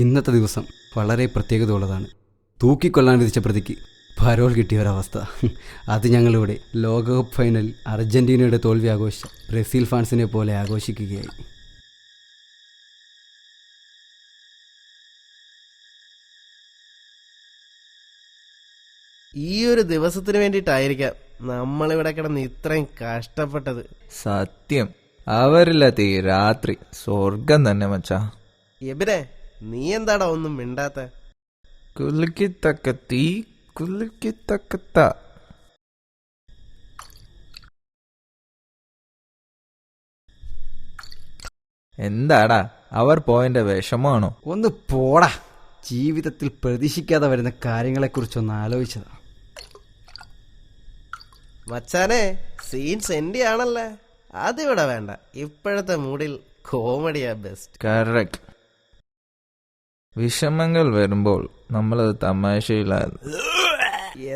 ഇന്നത്തെ ദിവസം വളരെ പ്രത്യേകതയുള്ളതാണ്. തൂക്കിക്കൊല്ലാൻ വിധിച്ച പ്രതിക്ക് പരോൾ കിട്ടിയ ഒരവസ്ഥ. അത് ഞങ്ങളിവിടെ ലോകകപ്പ് ഫൈനലിൽ അർജൻറ്റീനയുടെ തോൽവി ആഘോഷിച്ച ബ്രസീൽ ഫാൻസിനെ പോലെ ആഘോഷിക്കുകയായി. ഈ ഒരു ദിവസത്തിന് വേണ്ടിയിട്ടായിരിക്കാം നമ്മളിവിടെ കിടന്ന് ഇത്രയും കഷ്ടപ്പെട്ടത്. സത്യം, അവരില്ലാത്ത ഈ രാത്രി സ്വർഗം തന്നെ മച്ചാ. എബിനെ, നീ എന്താടാ ഒന്നും മിണ്ടാത്ത? കുലുക്കിത്തക്കത്തി കുലുക്കിത്തക്കത്ത. എന്താടാ, അവർ പോയതിന്റെ വിഷമാണോ? ഒന്ന് പോടാ. ജീവിതത്തിൽ പ്രതീക്ഷിക്കാതെ വരുന്ന കാര്യങ്ങളെക്കുറിച്ചൊന്ന് ആലോചിച്ചതാ. മച്ചാനെ, സീൻ സെന്റി ആണല്ലേ, അതിവിടെ വേണ്ട. ഇപ്പോഴത്തെ മൂഡിൽ കോമഡിയാ ബെസ്റ്റ്. കറക്റ്റ്. വിഷമങ്ങൾ വരുമ്പോൾ നമ്മളത് തമാശയിലായിരുന്നു.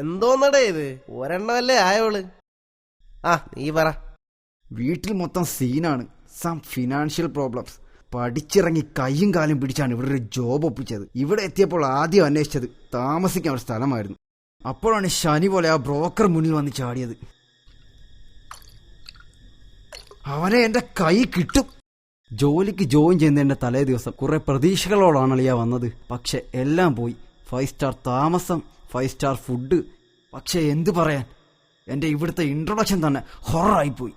എന്തോന്നടേ ഇത്, ഒരെണ്ണമല്ലേ ആയോള്? ആ, നീ പറ. വീട്ടിൽ മൊത്തം സീനാണ്. Some financial problems. പഠിച്ചിറങ്ങി കയ്യും കാലും പിടിച്ചാണ് ഇവിടെ ഒരു ജോബ് ഒപ്പിച്ചത്. ഇവിടെ എത്തിയപ്പോൾ ആദ്യം അന്വേഷിച്ചത് താമസിക്കാൻ ഒരു സ്ഥലമായിരുന്നു. അപ്പോഴാണ് ശനി പോലെ ആ ബ്രോക്കർ മുന്നിൽ വന്ന് ചാടിയത്. അവനെ എന്റെ കൈ കിട്ടും. ജോലിക്ക് ജോയിൻ ചെയ്യുന്നതിന്റെ തലേ ദിവസം കുറെ പ്രതീക്ഷകളോടാണ് അളിയ വന്നത്. പക്ഷെ എല്ലാം പോയി. 5 സ്റ്റാർ താമസം, 5 സ്റ്റാർ ഫുഡ്. പക്ഷെ എന്തു പറയാൻ, എന്റെ ഇവിടുത്തെ ഇൻട്രൊഡക്ഷൻ തന്നെ ഹൊററായിപ്പോയി.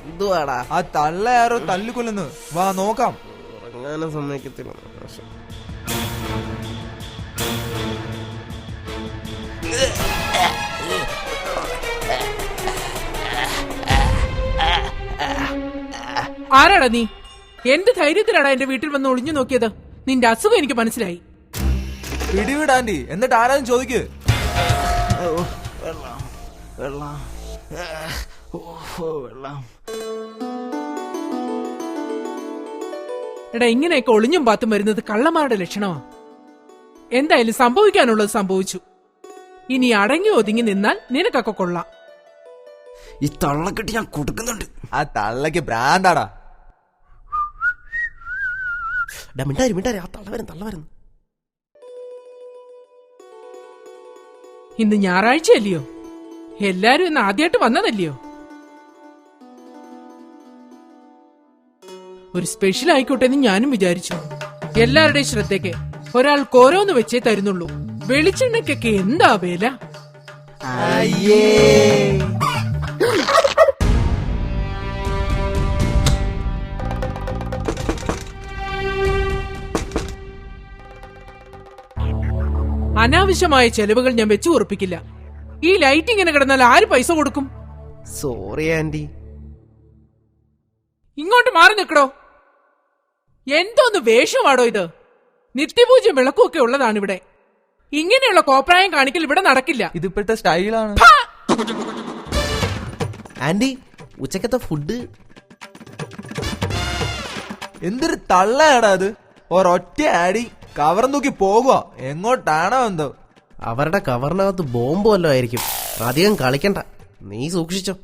എന്തുവാടാ? ആ തള്ള ആരോ തല്ലിക്കൊല്ലുന്നു. വാ നോക്കാം. ഉറങ്ങാനും സമ്മതിക്കത്തില്ല. ആരാടാ നീ? എന്റെ ധൈര്യത്തിലാടാ എന്റെ വീട്ടിൽ വന്ന് ഒളിഞ്ഞു നോക്കിയത്. നിന്റെ അസുഖം എനിക്ക് മനസ്സിലായി. പിടിവിടാൻഡി, എന്നിട്ട് ആരാലും ചോദിക്ക്. എടാ, ഇങ്ങനെയൊക്കെ ഒളിഞ്ഞും പാത്തും വരുന്നത് കള്ളന്മാരുടെ ലക്ഷണമാ. എന്തായാലും സംഭവിക്കാനുള്ളത് സംഭവിച്ചു. ഇനി അടങ്ങി ഒതുങ്ങി നിന്നാൽ നിനക്കൊക്കെ കൊള്ളാം. ഈ തള്ളക്കെട്ട് ഞാൻ കൊടുക്കുന്നുണ്ട്. ആ തള്ളക്ക് ബ്രാൻഡാടാ. മിണ്ടാരി, ആ തള്ള വരുന്നു. ഇന്ന് ഞായറാഴ്ചയല്ലയോ? എല്ലാരും ഇന്ന് ആദ്യമായിട്ട് വന്നതല്ലയോ? ഒരു സ്പെഷ്യൽ ആയിക്കോട്ടെ എന്ന് ഞാനും വിചാരിച്ചു. എല്ലാവരുടെയും ശ്രദ്ധയ്ക്ക് ഒരാൾക്ക് ഓരോന്ന് വെച്ചേ തരുന്നുള്ളൂ. വെളിച്ചെണ്ണയ്ക്കൊക്കെ എന്താ വില? അനാവശ്യമായ ചെലവുകൾ ഞാൻ വെച്ചു ഉറപ്പിക്കില്ല. ഈ ലൈറ്റ് ഇങ്ങനെ കിടന്നാൽ ആര് പൈസ കൊടുക്കും? Sorry aunty. ഇങ്ങോട്ട് മാറി നിൽക്കടോ. എന്തോന്ന് വേഷമാടോ ഇത്? നിത്യപൂജ്യം വിളക്കുമൊക്കെ ഉള്ളതാണ് ഇവിടെ. ഇങ്ങനെയുള്ള കോപ്രായം കാണിക്കൽ ഇവിടെ നടക്കില്ല. ഇതിപ്പോഴത്തെ സ്റ്റൈലാണ്. ആന്റി, ഉച്ചക്കത്തെ ഫുഡ് എന്തൊരു തള്ളയാടാ അത്. ഒരൊറ്റ ആടി കവർ തൂക്കി പോകുക. എങ്ങോട്ടാണോ എന്തോ. അവരുടെ കവറിനകത്ത് ബോംബ് വല്ലതും ആയിരിക്കും. അധികം കളിക്കണ്ട, നീ സൂക്ഷിച്ചോ.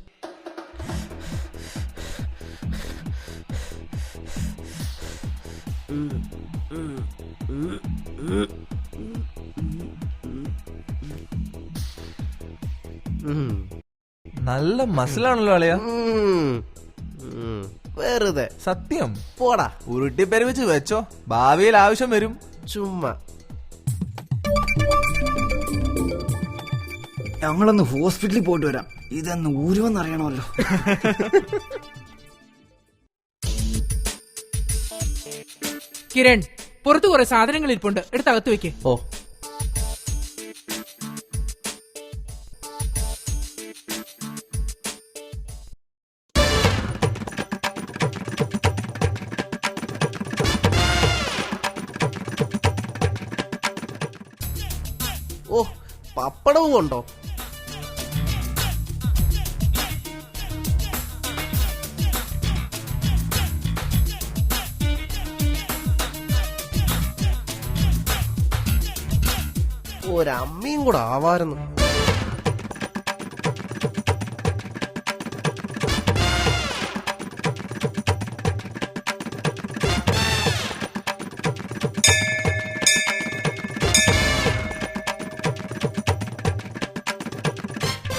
നല്ല മസിലാണല്ലോ അളിയ. വെറുതെ സത്യം. പോടാ. ഉരുട്ടിപ്പെരുവിച്ച് വെച്ചോ, ഭാവിയിൽ ആവശ്യം വരും. ചുമ്മാ. ഞങ്ങളൊന്ന് ഹോസ്പിറ്റലിൽ പോയിട്ട് വരാം. ഇതൊന്ന് ഊരുമെന്നറിയണമല്ലോ. കിരൺ, പുറത്തു കുറെ സാധനങ്ങൾ ഇരിപ്പുണ്ട്, എടുത്തകത്ത് വെക്ക്. ഓ, ഓ, പപ്പടവും ഉണ്ടോ? ഒരമ്മയും കൂടെ ആവായിരുന്നു.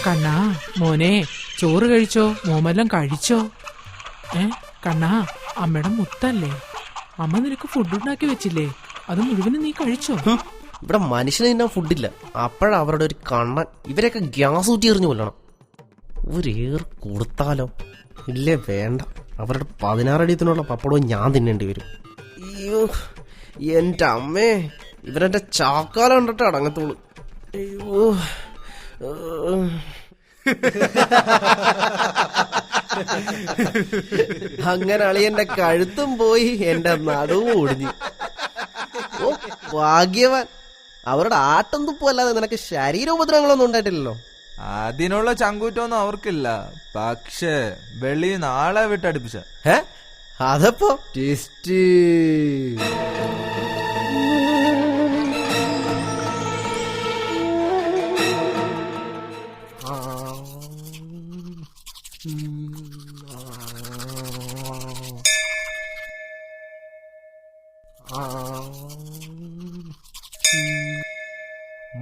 കണ്ണാ മോനെ, ചോറ് കഴിച്ചോ? മോമെല്ലാം കഴിച്ചോ? കണ്ണാ, അമ്മയുടെ മുത്തല്ലേ? അമ്മ നിനക്ക് ഫുഡ് ഉണ്ടാക്കി വെച്ചില്ലേ? അത് മുഴുവനും നീ കഴിച്ചോ? ഇവിടെ മനുഷ്യന് തിന്നാൻ ഫുഡില്ല. അപ്പോഴാ അവരുടെ ഒരു കണ്ണൻ. ഇവരെയൊക്കെ ഗ്യാസ് ഊറ്റി എറിഞ്ഞു കൊല്ലണം. ഒരേർ കൊടുത്താലോ? ഇല്ലേ, വേണ്ട. അവരുടെ 16 അടിയത്തിനുള്ള പപ്പടവും ഞാൻ തിന്നേണ്ടി വരും. അയ്യോ, എന്റെ അമ്മേ, ഇവരെന്റെ ചാക്കാലം കണ്ടിട്ട് അടങ്ങത്തുള്ളൂ. അയ്യോ, അങ്ങനെ അളിയന്റെ കഴുത്തും പോയി, എന്റെ നടുവും ഒടിഞ്ഞു. ഓ, ഭാഗ്യവാൻ. അവരുടെ ആട്ടം തുപ്പും അല്ലാതെ നിനക്ക് ശരീരോപദ്രവങ്ങളൊന്നും ഉണ്ടായിട്ടില്ലല്ലോ. അതിനുള്ള ചങ്കൂറ്റൊന്നും അവർക്കില്ല. പക്ഷേ വെളി നാളെ വിട്ടടുപ്പിച്ച അതപ്പോ ടെസ്റ്റ്.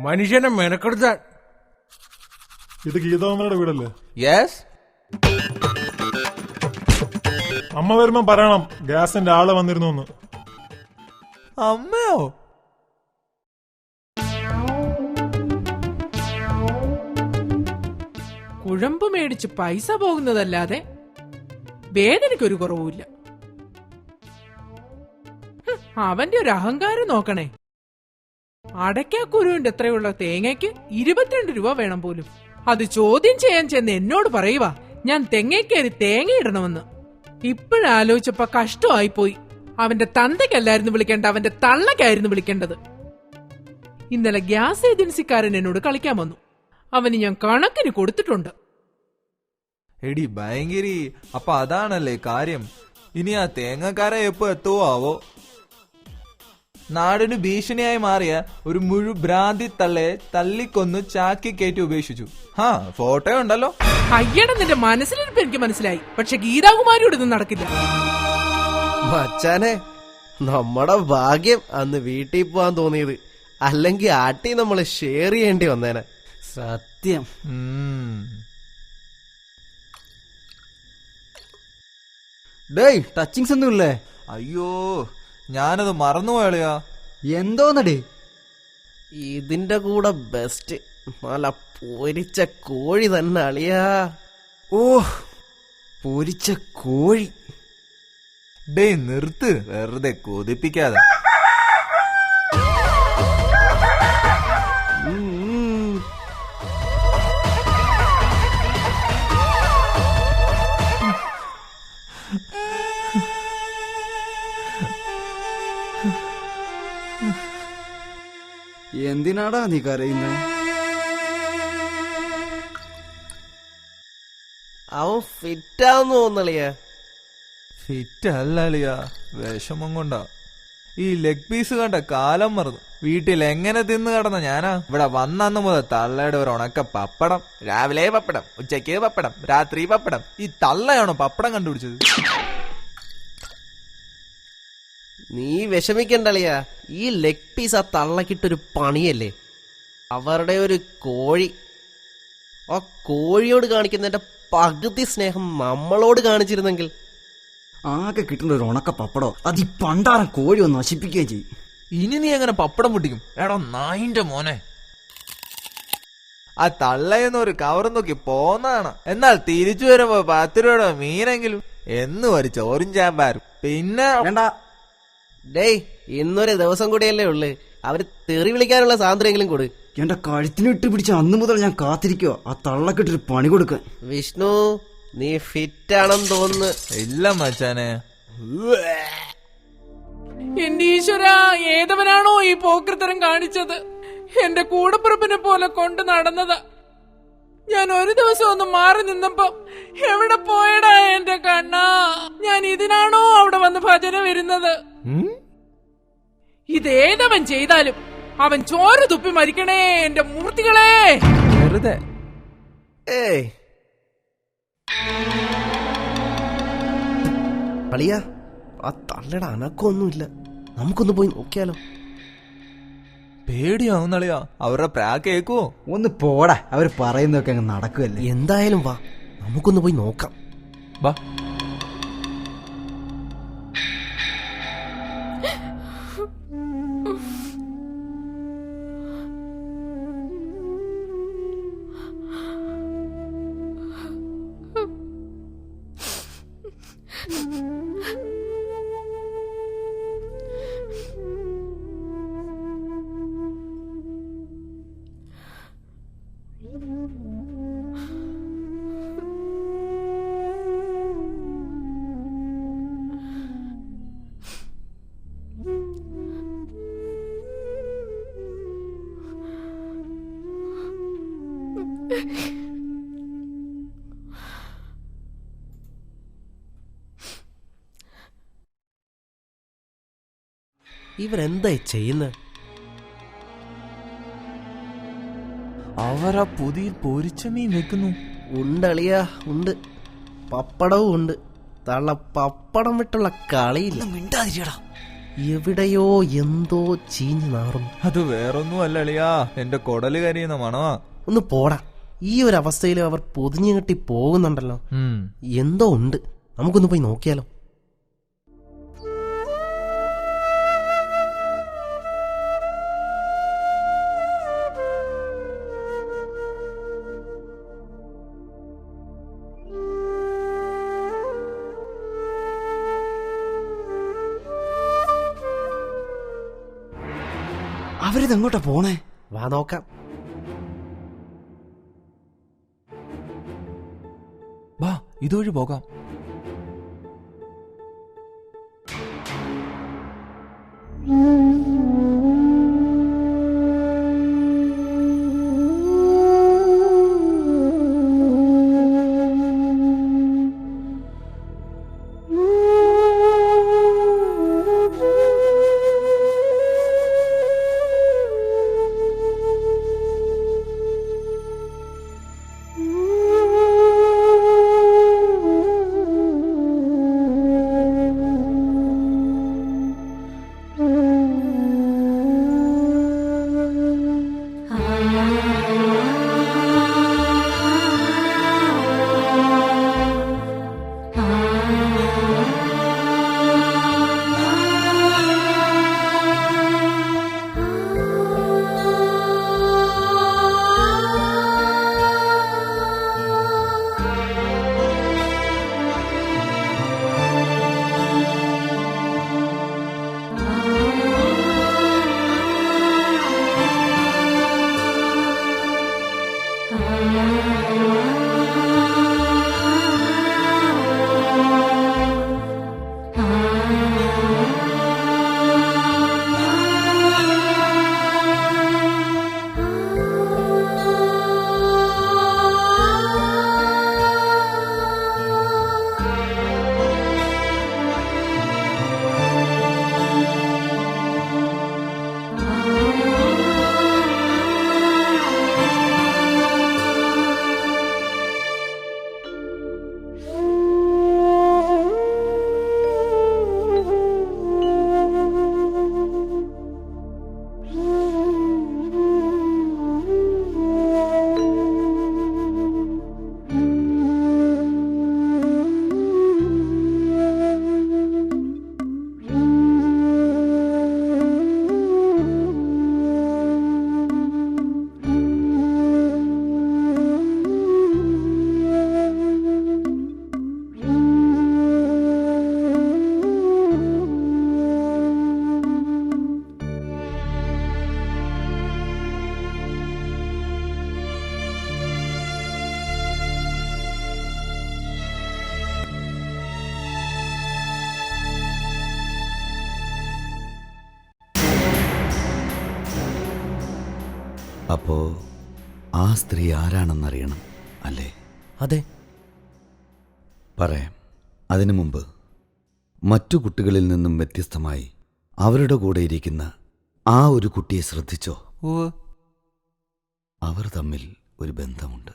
മനുഷ്യനെ മെനക്കെടുത്താൻ. ഇത് ഗീതാമ്മയുടെ വീടല്ലേ? യെസ്. അമ്മ വരുമ്പോ പറയണം ഗ്യാസിന്റെ ആള് വന്നിരുന്നു. അമ്മയോ? കുഴമ്പ് മേടിച്ച് പൈസ പോകുന്നതല്ലാതെ വേദനയ്ക്കൊരു കുറവുമില്ല. അവന്റെ ഒരു അഹങ്കാരം നോക്കണേ. അടയ്ക്കാക്കുരുവിന്റെ എത്രയുള്ള തേങ്ങയ്ക്ക് 22 രൂപ വേണം പോലും. അത് ചോദ്യം ചെയ്യാൻ ചെന്ന് എന്നോട് പറയുക ഞാൻ തെങ്ങേക്കേറി തേങ്ങ ഇടണമെന്ന്. ഇപ്പോഴാലോചിച്ചപ്പോ കഷ്ടമായിപ്പോയി. അവന്റെ തന്തയ്ക്കല്ലായിരുന്നു വിളിക്കേണ്ട, അവന്റെ തള്ളക്കായിരുന്നു വിളിക്കേണ്ടത്. ഇന്നലെ ഗ്യാസ് ഏജൻസിക്കാരൻ എന്നോട് കളിക്കാൻ വന്നു. അവന് ഞാൻ കണക്കിന് കൊടുത്തിട്ടുണ്ട്. എടി ഭയങ്കരി, അപ്പൊ അതാണല്ലേ കാര്യം. ഇനി ആ തേങ്ങക്കാരെ എപ്പോ എത്തുവോ ആവോ. നാടിന് ഭീഷണിയായി മാറിയ ഒരു ഭ്രാന്തി തള്ളയെ തല്ലിക്കൊന്ന് ചാക്കി കയറ്റി ഉപേക്ഷിച്ചു. ഫോട്ടോ ഉണ്ടല്ലോ. അയ്യട, നിന്റെ മനസ്സിലിരിപ്പ് എനിക്ക് മനസ്സിലായി. പക്ഷെ ഗീതാകുമാരിയോട് ഇതൊന്നും നടക്കില്ല. മച്ചാനെ, നമ്മുടെ ഭാഗ്യം അന്ന് വീട്ടിൽ പോവാൻ തോന്നിയത്. അല്ലെങ്കിൽ ആട്ടി നമ്മള് ഷെയർ ചെയ്യേണ്ടി വന്നേനെ. ഡേയ് ടച്ചിങ്സ് ഒന്നും ഇല്ലേ? അയ്യോ ഞാനത് മറന്നുപോയാളിയാ. എന്തോന്നടേ? ഇതിന്റെ കൂടെ ബെസ്റ്റ് നല്ല പൊരിച്ച കോഴി തന്നെ അളിയാ. ഓ പൊരിച്ച കോഴി. ഡേയ് നിർത്ത്, വെറുതെ കൊതിപ്പിക്കാതെ. എന്തിനാടാ നീ കരയുന്നേ? അവൻ ഫിറ്റാന്ന് തോന്നളിയാ. ഫിറ്റ് അല്ല അളിയാ, വിഷമം കൊണ്ടാ. ഈ ലെഗ് പീസ് കണ്ട കാലം മറന്നു. വീട്ടിൽ എങ്ങനെ തിന്ന് കിടന്ന ഞാനാ. ഇവിടെ വന്നന്ന് മുതൽ തള്ളയുടെ ഒരു ഉണക്ക പപ്പടം. രാവിലെ പപ്പടം, ഉച്ചയ്ക്ക് പപ്പടം, രാത്രി പപ്പടം. ഈ തള്ളയാണോ പപ്പടം കണ്ടുപിടിച്ചത്? നീ വിഷമിക്കണ്ടളിയാ. ഈ ലെഗ് പീസ് ആ തള്ളക്കിട്ടൊരു പണിയല്ലേ. അവരുടെ ഒരു കോഴി, ആ കോഴിയോട് കാണിക്കുന്നതിന്റെ പകുതി സ്നേഹം നമ്മളോട് കാണിച്ചിരുന്നെങ്കിൽ. ആകെ കിട്ടുന്ന ഒരു ഉണക്ക പപ്പടോ, അത് ഈ പണ്ടാരം കോഴി ഒന്ന് നശിപ്പിക്കുകയും ചെയ്യും. ഇനി നീ എങ്ങനെ പപ്പടം പൊട്ടിക്കും? എടാ നായിന്റെ മോനെ. ആ തള്ളയെന്നൊരു കവർ നോക്കി പോന്നാണ്. എന്നാൽ തിരിച്ചു വരുമ്പോ 10 രൂപയുടെ മീനെങ്കിലും എന്നും ഒരു ചോറും ചാമ്പാരും. പിന്നെ വേണ്ട. ഡേയ് ഇന്നൊരു ദിവസം കൂടിയല്ലേ ഉള്ളു. അവര് തെറി വിളിക്കാനുള്ള സ്വാതന്ത്ര്യമെങ്കിലും കൊടു. എന്റെ കഴുത്തിനിട്ട് പിടിച്ച അന്ന് മുതൽ ഞാൻ കാത്തിരിക്കുക ആ തള്ളക്കിട്ടൊരു പണി കൊടുക്കാൻ. വിഷ്ണു നീ ഫിറ്റാണെന്ന് തോന്നുന്നു. ഇല്ല മച്ചാനെ. എന്റെ ഈശ്വര, ഏതവനാണോ ഈ പോക്കൃത്തരം കാണിച്ചത്? എന്റെ കൂടപ്പുറപ്പിനെ പോലെ കൊണ്ട് നടന്നത്. ഞാൻ ഒരു ദിവസം ഒന്ന് മാറി നിന്നപ്പോ എവിടെ പോയടാ എന്റെ കണ്ണാ? ഞാൻ ഇതിനാണോ അവിടെ വന്ന് ഭജന വരുന്നത്? ഇതേതവൻ ചെയ്താലും അവൻ ചോര തുപ്പി മരിക്കണേ എന്റെ മൂർത്തികളെ. വെറുതെ ഏയ് അളിയാ, ആ തള്ളയുടെ അനക്കൊന്നുമില്ല. നമുക്കൊന്ന് പോയി നോക്കിയാലോ? പേടിയാവുന്നളിയാ. അവരുടെ പ്രാക്ക് കേക്കുവോ? ഒന്ന് പോടാ, അവര് പറയുന്നതൊക്കെ അങ്ങ് നടക്കുകയല്ലേ. എന്തായാലും വാ, നമുക്കൊന്ന് പോയി നോക്കാം. ബാ. ഇവരെന്തായി ചെയ്യുന്നത്? അവരാ പുതിയ പൊരിച്ച മീൻ വെക്കുന്നു. ഉണ്ടളിയാ ഉണ്ട്, പപ്പടവും ഉണ്ട്. തള്ള പപ്പടം വിട്ടുള്ള കളിയില്ല. മിണ്ടാതിരിയടാ. എവിടെയോ എന്തോ ചീഞ്ഞു നാറും. അത് വേറൊന്നും അല്ല അളിയാ, എന്റെ കൊടല് കരിയുന്ന മണവാ. ഒന്ന് പോടാ. ഈ ഒരു അവസ്ഥയിൽ അവർ പൊതിഞ്ഞു കെട്ടി പോകുന്നുണ്ടല്ലോ. എന്തോ ഉണ്ട്. നമുക്കൊന്ന് പോയി നോക്കിയാലോ? അവരിതെങ്ങോട്ടാ പോണേ? വാ നോക്കാം. വാ, ഇതുവഴി പോകാം. അപ്പോ ആ സ്ത്രീ ആരാണെന്നറിയണം അല്ലേ? അതെ. പറയാം. അതിനു മുമ്പ് മറ്റു കുട്ടികളിൽ നിന്നും വ്യത്യസ്തമായി അവരുടെ കൂടെ ഇരിക്കുന്ന ആ ഒരു കുട്ടിയെ ശ്രദ്ധിച്ചോ? അവർ തമ്മിൽ ഒരു ബന്ധമുണ്ട്.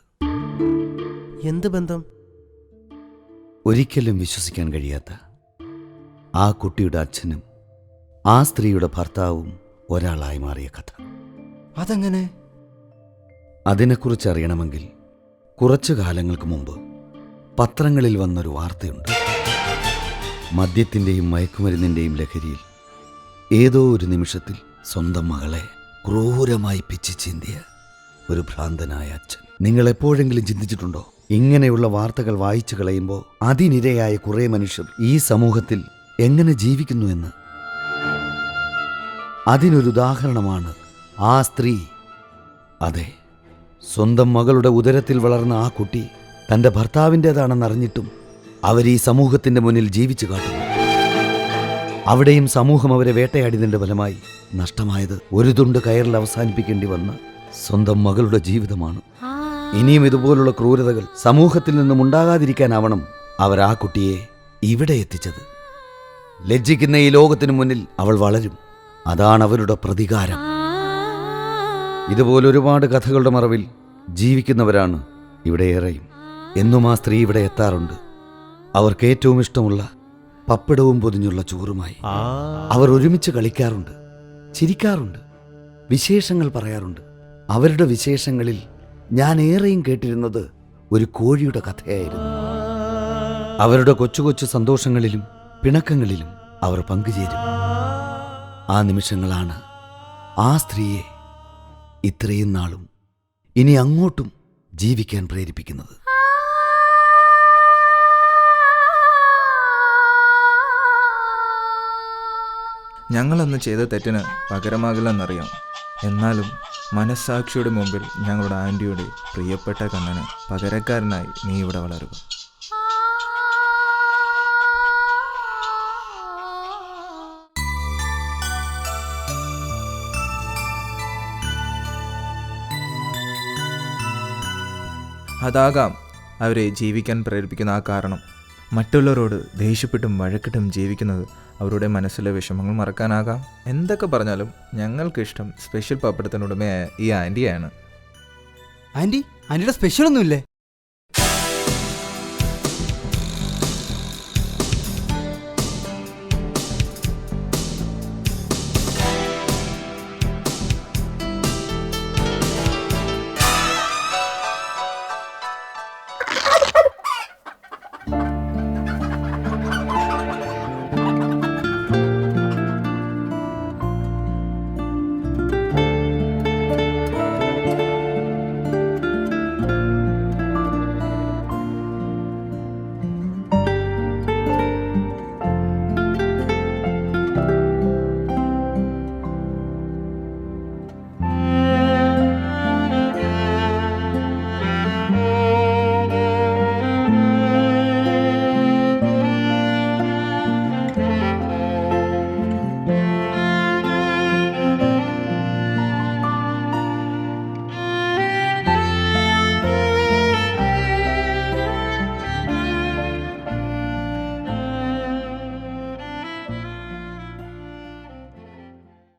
എന്ത് ബന്ധം? ഒരിക്കലും വിശ്വസിക്കാൻ കഴിയാത്ത ആ കുട്ടിയുടെ അച്ഛനും ആ സ്ത്രീയുടെ ഭർത്താവും ഒരാളായി മാറിയ കഥ. അതെങ്ങനെ? അതിനെക്കുറിച്ച് അറിയണമെങ്കിൽ കുറച്ചു കാലങ്ങൾക്ക് മുമ്പ് പത്രങ്ങളിൽ വന്നൊരു വാർത്തയുണ്ട്. മദ്യത്തിൻ്റെയും മയക്കുമരുന്നിൻ്റെയും ലഹരിയിൽ ഏതോ ഒരു നിമിഷത്തിൽ സ്വന്തം മകളെ ക്രൂരമായി പിച്ച് ചീന്തിയ ഒരു ഭ്രാന്തനായ അച്ഛൻ. നിങ്ങൾ എപ്പോഴെങ്കിലും ചിന്തിച്ചിട്ടുണ്ടോ, ഇങ്ങനെയുള്ള വാർത്തകൾ വായിച്ചു കളയുമ്പോൾ അതിനിരയായ കുറേ മനുഷ്യർ ഈ സമൂഹത്തിൽ എങ്ങനെ ജീവിക്കുന്നു എന്ന്? അതിനൊരു ഉദാഹരണമാണ് ആ സ്ത്രീ. അതെ, സ്വന്തം മകളുടെ ഉദരത്തിൽ വളർന്ന ആ കുട്ടി തൻ്റെ ഭർത്താവിൻ്റേതാണെന്നറിഞ്ഞിട്ടും അവർ ഈ സമൂഹത്തിൻ്റെ മുന്നിൽ ജീവിച്ചു കാട്ടുന്നു. അവിടെയും സമൂഹം അവരെ വേട്ടയാടിയതിൻ്റെ ഫലമായി നഷ്ടമായത് ഒരു തുണ്ട് കയറിൽ അവസാനിപ്പിക്കേണ്ടി വന്ന സ്വന്തം മകളുടെ ജീവിതമാണ്. ഇനിയും ഇതുപോലുള്ള ക്രൂരതകൾ സമൂഹത്തിൽ നിന്നും ഉണ്ടാകാതിരിക്കാനാവണം അവർ ആ കുട്ടിയെ ഇവിടെ എത്തിച്ചത്. ലജ്ജിക്കുന്ന ഈ ലോകത്തിനു മുന്നിൽ അവൾ വളരും. അതാണ് അവരുടെ പ്രതികാരം. ഇതുപോലെ ഒരുപാട് കഥകളുടെ മറവിൽ ജീവിക്കുന്നവരാണ് ഇവിടെ ഏറെയും. എന്നും ആ സ്ത്രീ ഇവിടെ എത്താറുണ്ട്. അവർക്ക് ഏറ്റവും ഇഷ്ടമുള്ള പപ്പടവും പൊതിഞ്ഞുള്ള ചോറുമായി. അവർ ഒരുമിച്ച് കളിക്കാറുണ്ട്, ചിരിക്കാറുണ്ട്, വിശേഷങ്ങൾ പറയാറുണ്ട്. അവരുടെ വിശേഷങ്ങളിൽ ഞാൻ ഏറെയും കേട്ടിരുന്നത് ഒരു കോഴിയുടെ കഥയായിരുന്നു. അവരുടെ കൊച്ചു കൊച്ചു സന്തോഷങ്ങളിലും പിണക്കങ്ങളിലും അവർ പങ്കുചേരും. ആ നിമിഷങ്ങളാണ് ആ സ്ത്രീയെ ഇത്രയും നാളും ഇനി അങ്ങോട്ടും ജീവിക്കാൻ പ്രേരിപ്പിക്കുന്നത്. ഞങ്ങളന്ന് ചെയ്ത തെറ്റിന് പകരമാകില്ലെന്നറിയാം. എന്നാലും മനസ്സാക്ഷിയുടെ മുമ്പിൽ ഞങ്ങളുടെ ആൻറ്റിയുടെ പ്രിയപ്പെട്ട കണ്ണന് പകരക്കാരനായി നീ ഇവിടെ വളരുക. അതാകാം അവരെ ജീവിക്കാൻ പ്രേരിപ്പിക്കുന്ന ആ കാരണം. മറ്റുള്ളവരോട് ദേഷ്യപ്പെട്ടും വഴക്കിട്ടും ജീവിക്കുന്നത് അവരുടെ മനസ്സിലെ വിഷമങ്ങൾ മറക്കാനാകാം. എന്തൊക്കെ പറഞ്ഞാലും ഞങ്ങൾക്കിഷ്ടം സ്പെഷ്യൽ പപ്പടത്തിനുടമയായ ഈ ആൻറ്റിയാണ്. ആന്റിയുടെ സ്പെഷ്യൽ ഒന്നുമില്ലേ?